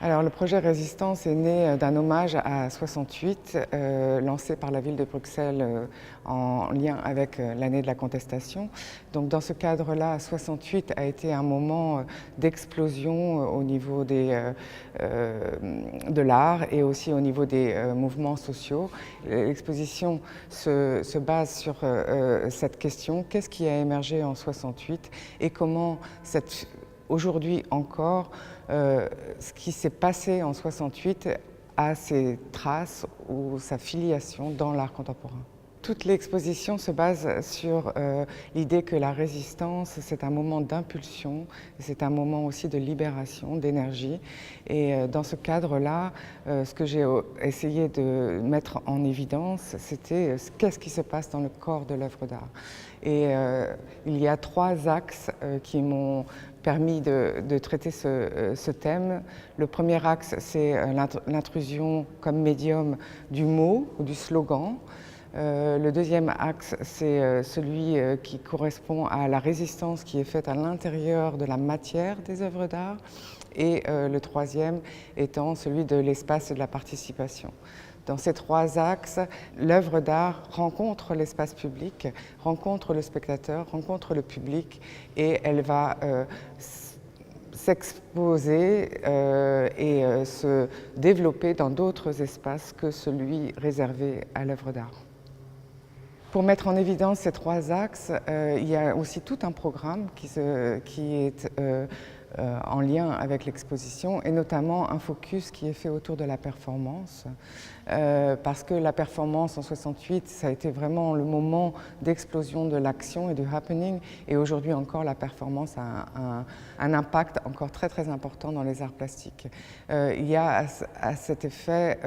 Alors, le projet Résistance est né d'un hommage à 68, lancé par la ville de Bruxelles en lien avec l'année de la contestation. Donc, dans ce cadre-là, 68 a été un moment d'explosion au niveau de l'art et aussi au niveau des mouvements sociaux. L'exposition se base sur cette question: qu'est-ce qui a émergé en 68 et comment aujourd'hui encore, ce qui s'est passé en 68 a ses traces ou sa filiation dans l'art contemporain. Toute l'exposition se base sur l'idée que la résistance, c'est un moment d'impulsion, c'est un moment aussi de libération, d'énergie. Et dans ce cadre-là, ce que j'ai essayé de mettre en évidence, c'était qu'est-ce qui se passe dans le corps de l'œuvre d'art. Et il y a trois axes qui m'ont permis de traiter ce thème. Le premier axe, c'est l'intrusion comme médium du mot ou du slogan. Le deuxième axe, c'est celui qui correspond à la résistance qui est faite à l'intérieur de la matière des œuvres d'art. Et le troisième étant celui de l'espace et de la participation. Dans ces trois axes, l'œuvre d'art rencontre l'espace public, rencontre le spectateur, rencontre le public, et elle va s'exposer et se développer dans d'autres espaces que celui réservé à l'œuvre d'art. Pour mettre en évidence ces trois axes, il y a aussi tout un programme qui est en lien avec l'exposition, et notamment un focus qui est fait autour de la performance, parce que la performance en 68, ça a été vraiment le moment d'explosion de l'action et du happening, et aujourd'hui encore la performance a un impact encore très important dans les arts plastiques. Il y a à cet effet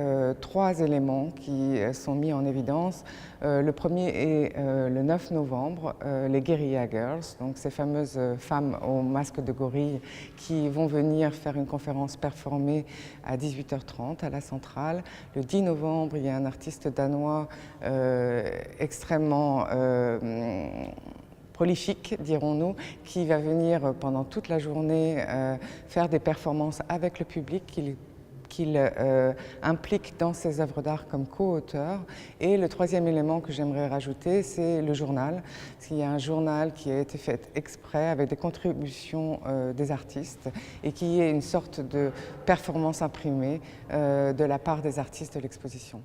trois éléments qui sont mis en évidence. Le premier est le 9 novembre, les Guerilla Girls, donc ces fameuses femmes au masque de gorille qui vont venir faire une conférence performée à 18h30 à la Centrale. Le 10 novembre, il y a un artiste danois extrêmement prolifique, dirons-nous, qui va venir pendant toute la journée faire des performances avec le public qu'il implique dans ses œuvres d'art comme co-auteur. Et le troisième élément que j'aimerais rajouter, c'est le journal. Il y a un journal qui a été fait exprès avec des contributions des artistes et qui est une sorte de performance imprimée de la part des artistes de l'exposition.